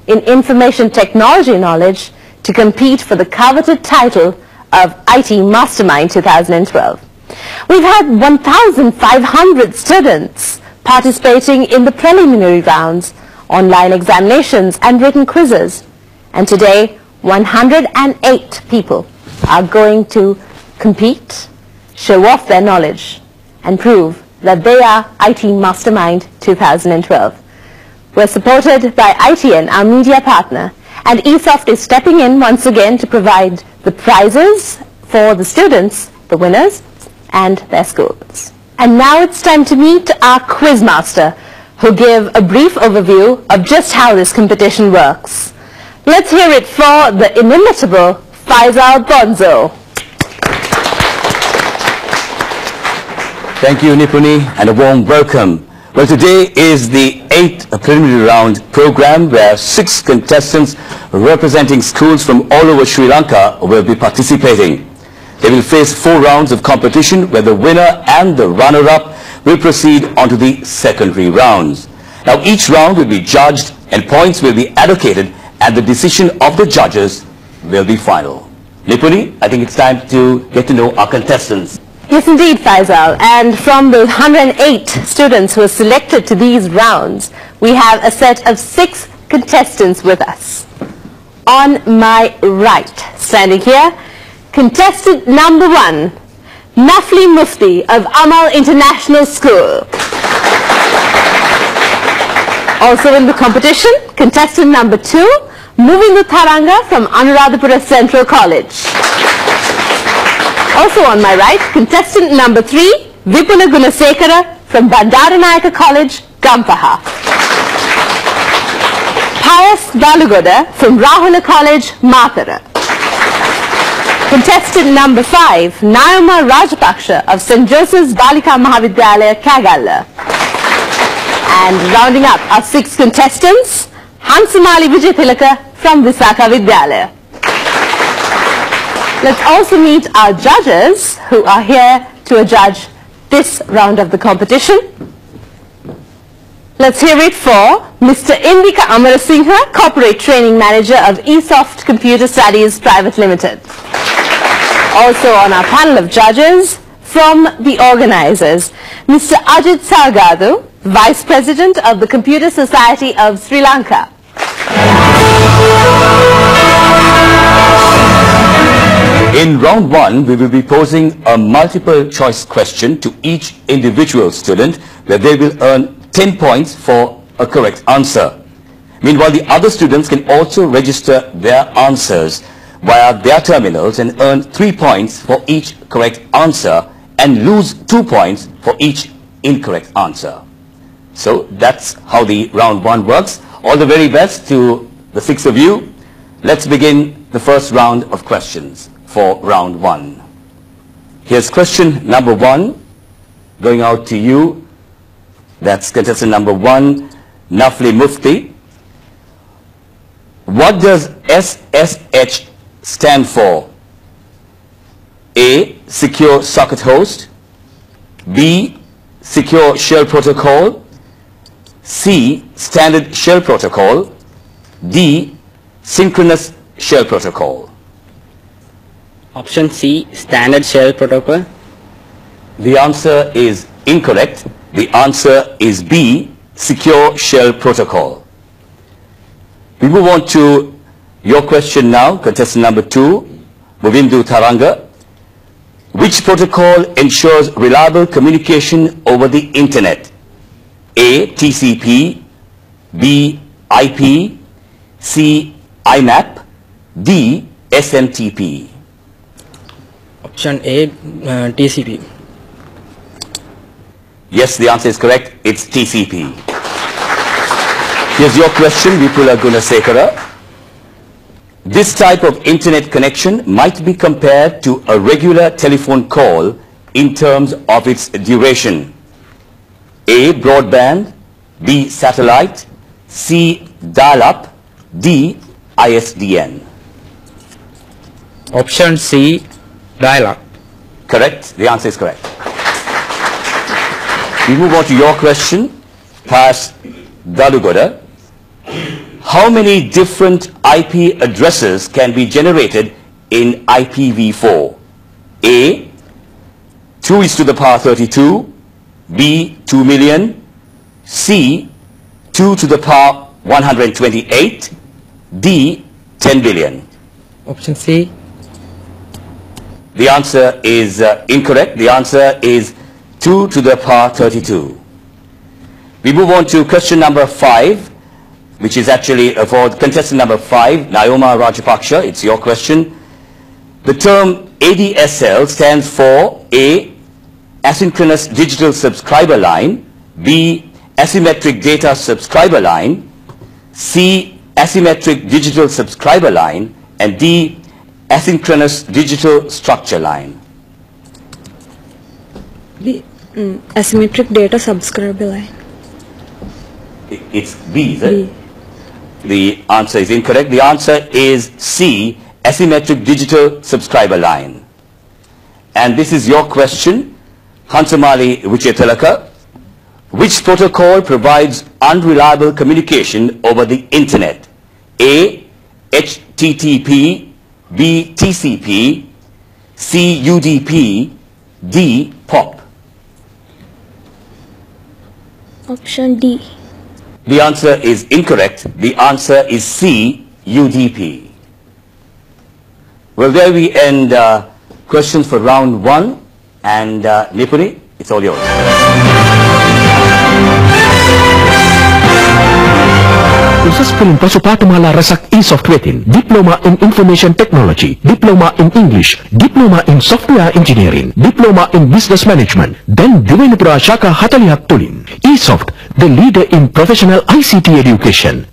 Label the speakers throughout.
Speaker 1: in information technology knowledge to compete for the coveted title of IT Mastermind 2012. We've had 1,500 students participating in the preliminary rounds, online examinations and written quizzes. And today, 108 people are going to compete, show off their knowledge, and prove that they are IT Mastermind 2012. We're supported by ITN, our media partner, and ESOFT is stepping in once again to provide the prizes for the students, the winners, and their schools. And now it's time to meet our quizmaster, who'll give a brief overview of just how this competition works. Let's hear it for the inimitable Faisal Bonzo.
Speaker 2: Thank you, Nipuni, and a warm welcome. Well, today is the 8th preliminary round program where 6 contestants representing schools from all over Sri Lanka will be participating. They will face 4 rounds of competition where the winner and the runner-up will proceed on to the secondary rounds. Now, each round will be judged and points will be allocated and the decision of the judges will be final. Nipuni, I think it's time to get to know our contestants.
Speaker 1: Yes, indeed, Faisal. And from the 108 students who are selected to these rounds, we have a set of 6 contestants with us. On my right, standing here, contestant number 1, Nafli Mufti of Amal International School. Also in the competition, contestant number 2, Muvindu Tharanga from Anuradhapura Central College. Also on my right, contestant number 3, Vipula Gunasekara from Bandaranayaka College, Gampaha. Payas Balugoda from Rahula College, Matara. Contestant number 5, Nayama Rajapaksha of St. Joseph's Balika Mahavidyalaya, Kagala. And rounding up our 6 contestants, Hansamali Vijaythilaka from Visakha Vidyalaya. Let's also meet our judges who are here to judge this round of the competition. Let's hear it for Mr. Indika Amarasinghe, Corporate Training Manager of ESOFT Computer Studies Private Limited. Also on our panel of judges from the organizers, Mr. Ajit Salgadu, Vice President of the Computer Society of Sri Lanka.
Speaker 2: In round 1, we will be posing a multiple choice question to each individual student where they will earn 10 points for a correct answer. Meanwhile, the other students can also register their answers via their terminals and earn 3 points for each correct answer and lose 2 points for each incorrect answer. So that's how the round 1 works. All the very best to the 6 of you. Let's begin the first round of questions for round 1. Here's question number 1 going out to you. That's contestant number 1, Nafli Mufti. What does SSH stand for? A, Secure Socket Host. B, Secure Shell Protocol. C, Standard Shell Protocol. D, Synchronous Shell Protocol.
Speaker 3: Option C, Standard Shell Protocol.
Speaker 2: The answer is incorrect. The answer is B, Secure Shell Protocol. We move on to your question now, contestant number 2, Muvindu Tharanga. Which protocol ensures reliable communication over the internet? A, TCP, B, IP, C, IMAP, D, SMTP.
Speaker 3: Option A, TCP.
Speaker 2: Yes, the answer is correct. It's TCP. Here's your question, Vipula Gunasekara. This type of internet connection might be compared to a regular telephone call in terms of its duration. A, broadband, B, satellite, C, dial-up, D, ISDN.
Speaker 3: Option C, dial-up.
Speaker 2: Correct. The answer is correct. We move on to your question, Payas Dalugoda. how many different IP addresses can be generated in IPv4? A, 2 is to the power 32, B, 2 million, C, 2 to the power 128, D, 10 billion.
Speaker 3: Option C.
Speaker 2: The answer is incorrect. The answer is 2 to the power 32. We move on to question number 5, which is actually for contestant number 5, Naoma Rajapaksha. It's your question. The term ADSL stands for A, asynchronous digital subscriber line, B, asymmetric data subscriber line, C, asymmetric digital subscriber line, and D, asynchronous digital structure line.
Speaker 4: The asymmetric data subscriber line.
Speaker 2: It's B, is it?
Speaker 4: B.
Speaker 2: The answer is incorrect. The answer is C, asymmetric digital subscriber line. And this is your question, Hansamali Vichetalaka. Which protocol provides unreliable communication over the internet? A, HTTP, B, TCP, C, UDP, D, POP.
Speaker 4: Option D.
Speaker 2: The answer is incorrect. The answer is C, UDP. Well, there we end questions for round 1. And Nipuni, it's all yours.
Speaker 5: Khusus film Pasupatmala Rasak E-Software, Diploma in Information Technology, Diploma in English, Diploma in Software Engineering, Diploma in Business Management, then Divinipura Shaka Hatalihat Tulin. E-Soft, the leader in professional ICT education.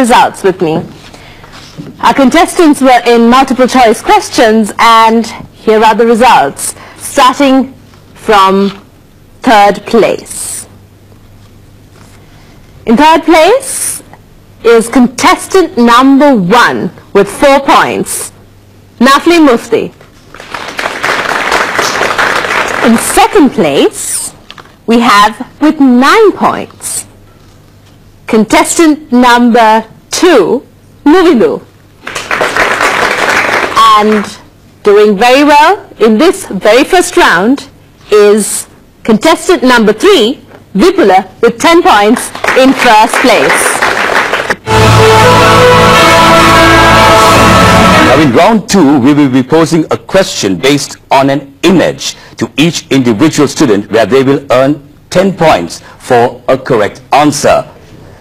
Speaker 1: Results with me. Our contestants were in multiple choice questions, and here are the results, starting from 3rd place. In 3rd place is contestant number 1 with 4 points, Nafli Mufti. In 2nd place, we have with 9 points, contestant number 2, Nuvilu. And doing very well in this very first round is contestant number 3, Vipula, with 10 points in 1st place.
Speaker 2: Now in round 2, we will be posing a question based on an image to each individual student, where they will earn 10 points for a correct answer.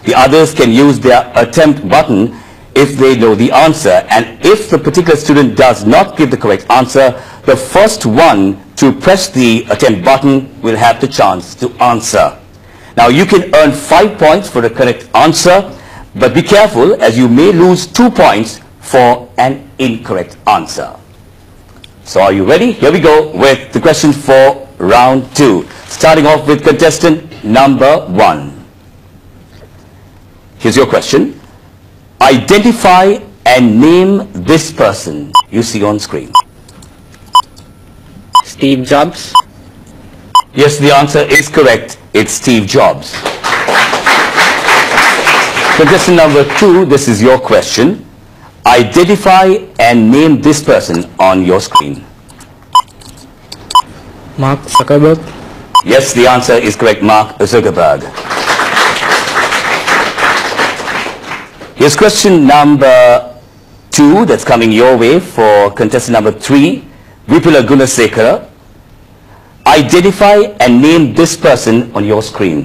Speaker 2: The others can use their attempt button if they know the answer, and if the particular student does not give the correct answer, the first one to press the attempt button will have the chance to answer. Now you can earn 5 points for the correct answer, but be careful, as you may lose 2 points for an incorrect answer. So are you ready? Here we go with the question for round 2, starting off with contestant number 1. Here's your question. Identify and name this person you see on screen.
Speaker 3: Steve Jobs.
Speaker 2: Yes, the answer is correct. It's Steve Jobs. Contestant number 2, this is your question. Identify and name this person on your screen.
Speaker 3: Mark Zuckerberg.
Speaker 2: Yes, the answer is correct, Mark Zuckerberg. Here's question number 2 that's coming your way for contestant number 3, Vipula Gunasekara. Identify and name this person on your screen.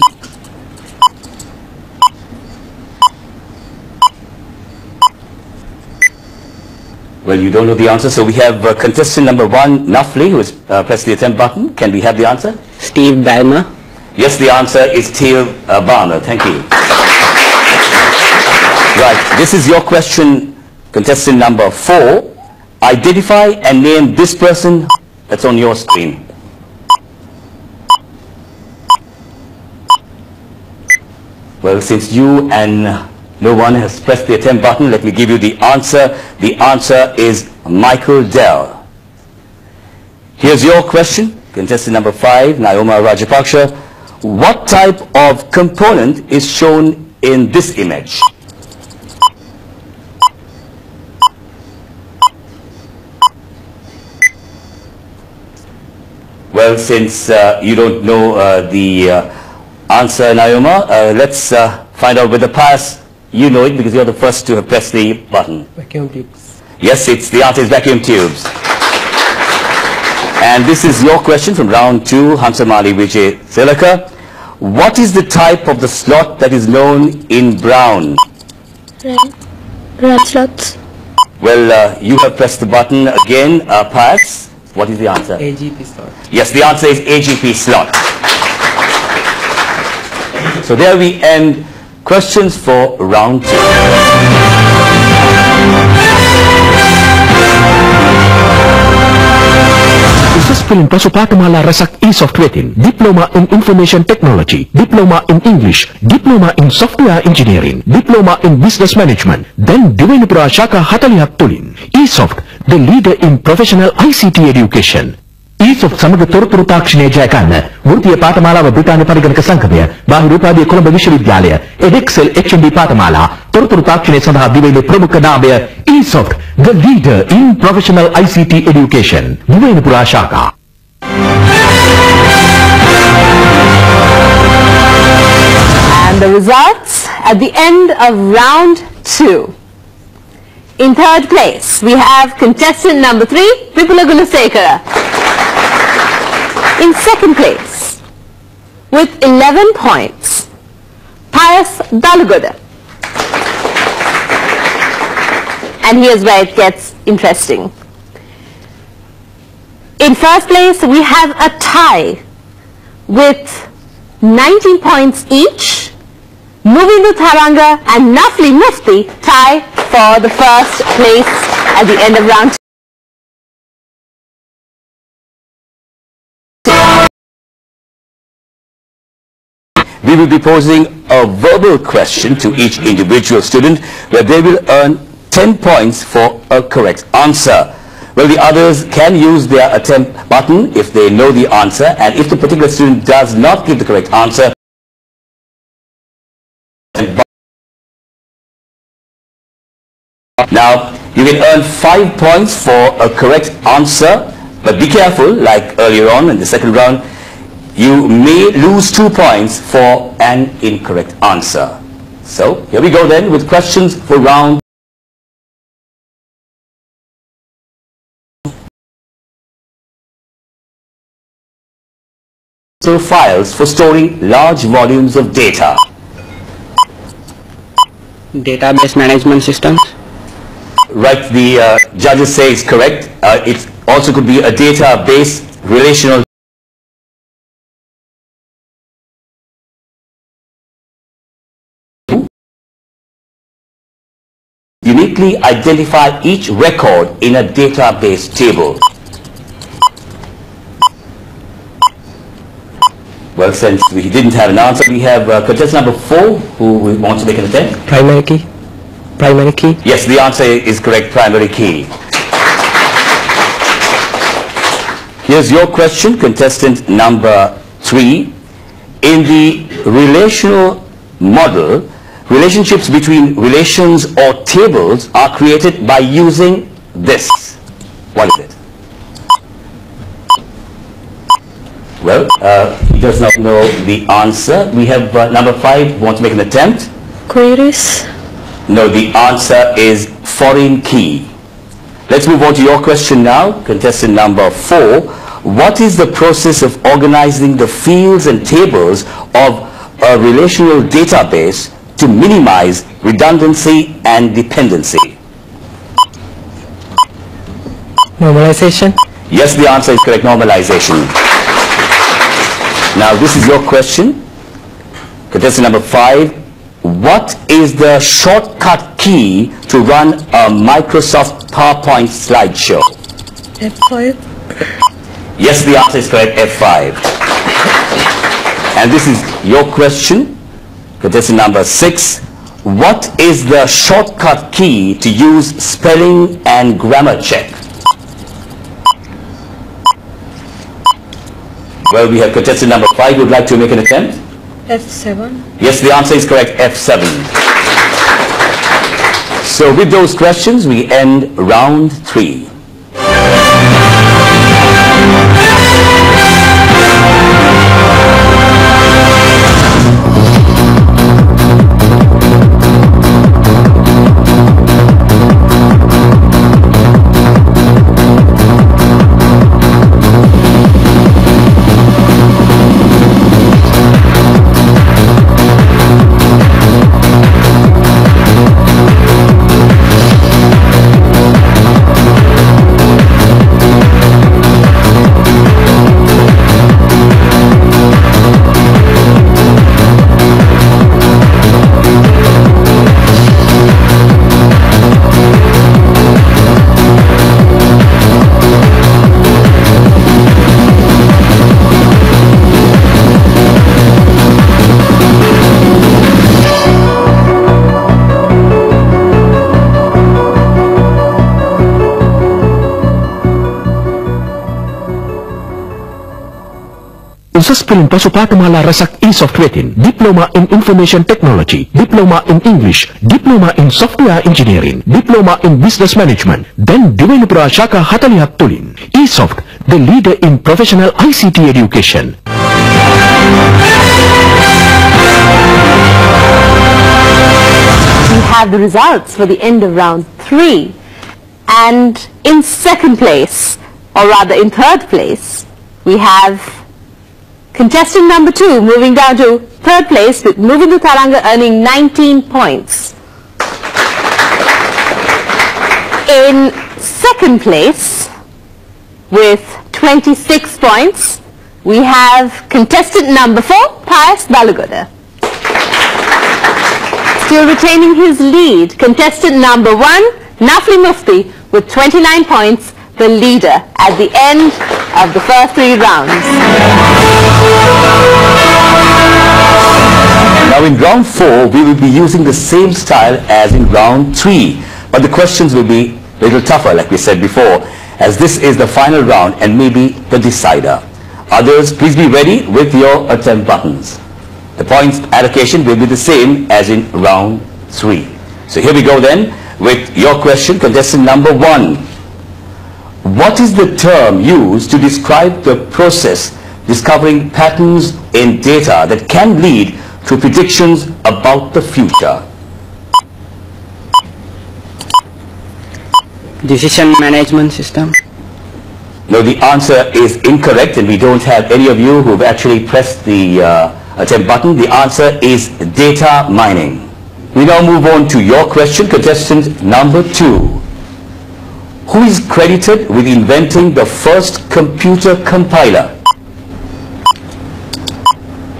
Speaker 2: Well, you don't know the answer, so we have contestant number 1, Nafli, who has pressed the attempt button. Can we have the answer?
Speaker 3: Steve Ballmer.
Speaker 2: Yes, the answer is Steve Ballmer. Thank you. Right, this is your question, contestant number 4. Identify and name this person that's on your screen. Well, since you and no one has pressed the attempt button, let me give you the answer. The answer is Michael Dell. Here's your question, contestant number 5, Naoma Rajapaksha. What type of component is shown in this image? Well, since you don't know the answer, Naoma, let's find out whether Pius, you know it because you're the first to have pressed the button.
Speaker 3: Vacuum tubes.
Speaker 2: Yes, the answer is vacuum tubes. And this is your question from round 2, Hansamali Vijay Silaka. What is the type of the slot that is known in Brown?
Speaker 4: RAM slots.
Speaker 2: Well, you have pressed the button again, Pius. What is the answer?
Speaker 3: AGP slot.
Speaker 2: Yes, the answer is AGP slot. So there we end questions for round 2.
Speaker 5: Successful in Pasupatmala Rasak e-software, Diploma in Information Technology, Diploma in English, Diploma in Software Engineering, Diploma in Business Management, then Divenipura Shaka Hatalihat Tulin. eSoft, the leader in professional ICT education. eSoft සමග තොරතුරු තාක්ෂණය ජය ගන්න වෘත්තීය පාඨමාලාව බ්‍රිතාන්‍ය පරිගණක සංගමය බාහිර උපාධිය කොළඹ විශ්වවිද්‍යාලය එඩෙක්සෙල් HND පාඨමාලා තොරතුරු තාක්ෂණය සඳහා දිවෙන්නේ ප්‍රමුඛ නාමය eSoft, the leader in professional ICT education. දිවෙනපුරා ශාඛා.
Speaker 1: And the results at the end of round 2. In third place, we have contestant number 3, Vipula Gunasekara. In second place, with 11 points, Pius Dalugoda. And here's where it gets interesting. In first place, we have a tie with 19 points each. Muvindu Tharanga and Nafli Mufti tie for the first place at the end of round 2.
Speaker 2: We will be posing a verbal question to each individual student where they will earn 10 points for a correct answer. Well, the others can use their attempt button if they know the answer, and if the particular student does not give the correct answer, now you can earn 5 points for a correct answer, but be careful, like earlier on in the second round, you may lose 2 points for an incorrect answer. So here we go then with questions for round. Files for storing large volumes of data.
Speaker 3: Database management systems.
Speaker 2: Right, the judges say it's correct. It also could be a database relational. Uniquely identify each record in a database table. Well, since we didn't have an answer, we have contestant number 4 who wants to make an attempt.
Speaker 3: Primary key. Primary key.
Speaker 2: Yes, the answer is correct, primary key. Here's your question, contestant number 3. In the relational model, relationships between relations or tables are created by using this. What is it? Well, he does not know the answer. We have number 5 who wants to make an attempt.
Speaker 4: Queries.
Speaker 2: No, the answer is foreign key. Let's move on to your question now, contestant number 4. What is the process of organizing the fields and tables of a relational database to minimize redundancy and dependency?
Speaker 3: Normalization.
Speaker 2: Yes, the answer is correct, normalization. Now this is your question. Contestant number 5. What is the shortcut key to run a Microsoft PowerPoint slideshow?
Speaker 4: F5.
Speaker 2: Yes, the answer is correct, F5. And this is your question. Contestant number 6. What is the shortcut key to use spelling and grammar check? Well, we have contestant number 5 who would like to make an attempt.
Speaker 4: F7.
Speaker 2: Yes, the answer is correct, F7. So with those questions, we end round 3.
Speaker 5: Khusus Pasu Pathmala Rasak e-Software, Diploma in Information Technology, Diploma in English, Diploma in Software Engineering, Diploma in Business Management, then Divenupura Shaka Hatalihat Tulin. e-Soft, the leader in professional ICT education.
Speaker 1: We have the results for the end of round 3. And in second place, or rather in third place, we have contestant number 2 moving down to third place with Muvindu Taranga earning 19 points. In second place with 26 points, we have contestant number 4, Pius Balagoda. Still retaining his lead, contestant number 1, Nafli Mufti with 29 points, the leader at the end of the first 3 rounds.
Speaker 2: Now in round 4, we will be using the same style as in round 3. But the questions will be a little tougher, like we said before, as this is the final round and maybe the decider. Others, please be ready with your attempt buttons. The points allocation will be the same as in round 3. So here we go then with your question, contestant number 1. What is the term used to describe the process discovering patterns in data that can lead to predictions about the future?
Speaker 3: Decision management system.
Speaker 2: No, the answer is incorrect, and we don't have any of you who have actually pressed the attempt button. The answer is data mining. We now move on to your question, contestant number 2. Who is credited with inventing the first computer compiler?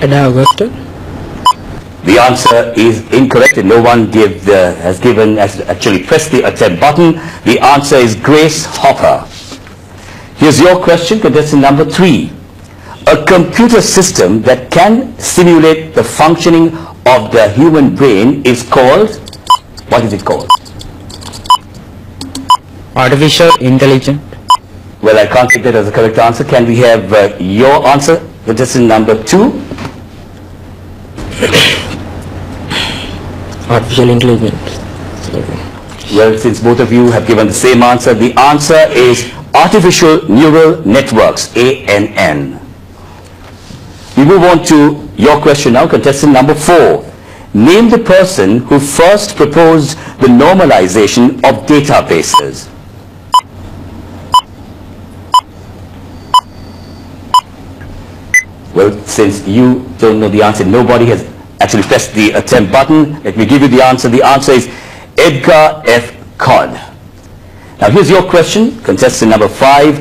Speaker 3: Ada Augusta.
Speaker 2: The answer is incorrect, and no one has actually pressed the attempt button. The answer is Grace Hopper. Here's your question, contestant number 3. A computer system that can simulate the functioning of the human brain is called, what is it called?
Speaker 3: Artificial intelligence.
Speaker 2: Well, I can't take that as a correct answer. Can we have your answer, contestant number 2?
Speaker 3: Artificial intelligence.
Speaker 2: Well, since both of you have given the same answer, the answer is Artificial Neural Networks, ANN. We move on to your question now, contestant number 4. Name the person who first proposed the normalization of databases. Well, since you don't know the answer, nobody has actually pressed the attempt button. Let me give you the answer. The answer is Edgar F. Codd. Now here's your question, contestant number 5.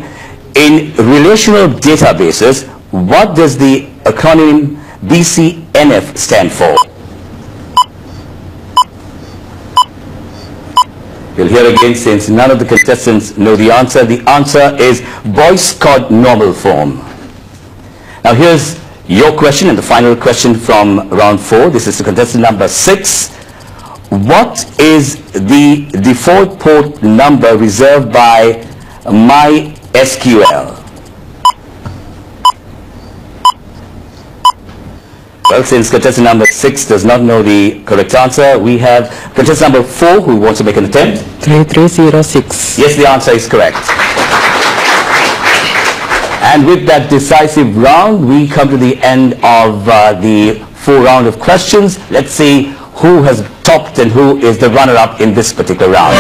Speaker 2: In relational databases, what does the acronym BCNF stand for? We'll hear again since none of the contestants know the answer. The answer is Boyce-Codd normal form. Now here's your question and the final question from round 4. This is to contestant number 6. What is the default port number reserved by MySQL? Well, since contestant number 6 does not know the correct answer, we have contestant number 4 who wants to make an attempt.
Speaker 3: 3306.
Speaker 2: Yes, the answer is correct. And with that decisive round, we come to the end of the 4 round of questions. Let's see who has topped and who is the runner-up in this particular round.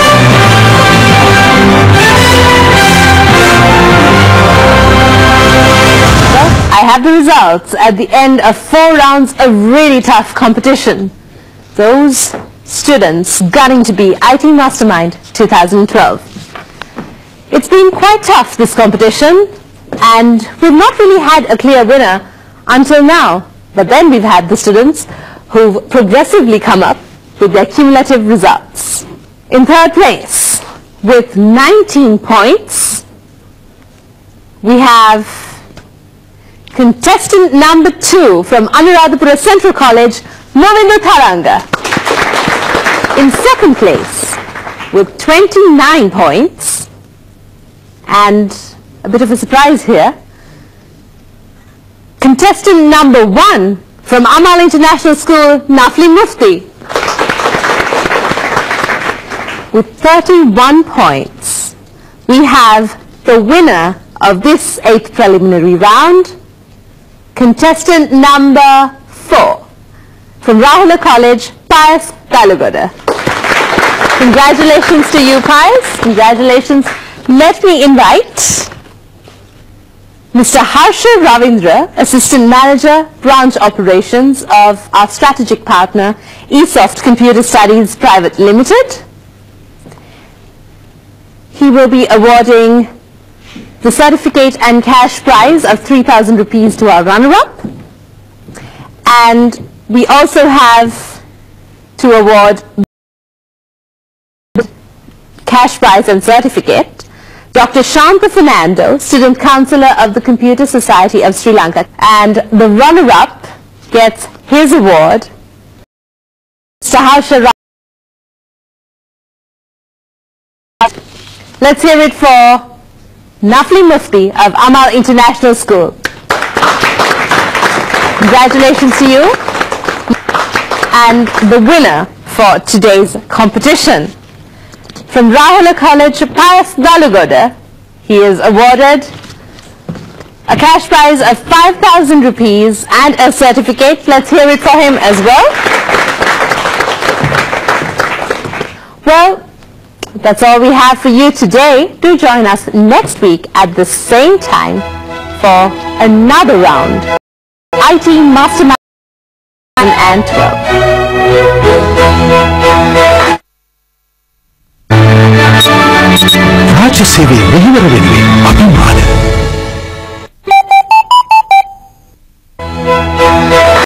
Speaker 1: I have the results at the end of 4 rounds of really tough competition. Those students gunning to be IT Mastermind 2012. It's been quite tough, this competition, and we've not really had a clear winner until now. But then we've had the students who've progressively come up with their cumulative results. In 3rd place, with 19 points, we have contestant number 2 from Anuradhapura Central College, Movindu Tharanga. In 2nd place, with 29 points, and a bit of a surprise here, contestant number 1 from Amal International School, Nafli Mufti, with 31 points. We have the winner of this 8th preliminary round, contestant number 4 from Rahula College, Pius Galugoda. Congratulations to you, Pius. Congratulations. Let me invite Mr. Harsha Ravindra, Assistant Manager, Branch Operations of our strategic partner, ESoft Computer Studies Private Limited. He will be awarding the certificate and cash prize of 3,000 rupees to our runner-up. And we also have to award cash prize and certificate Dr. Shanta Fernando, Student Councillor of the Computer Society of Sri Lanka. And the runner-up gets his award, Mr. Harsha. Let's hear it for Nafli Mufti of Amal International School. Congratulations to you. And the winner for today's competition, from Rahula College, Pius Galugoda, he is awarded a cash prize of 5,000 rupees and a certificate. Let's hear it for him as well. Well, that's all we have for you today. Do join us next week at the same time for another round. IT Mastermind and 12.
Speaker 5: ರಾಜ್ಯ ಸೇವೆ ಮುಗಿವರವೆಂದೇ ಅಭಿಮಾನ.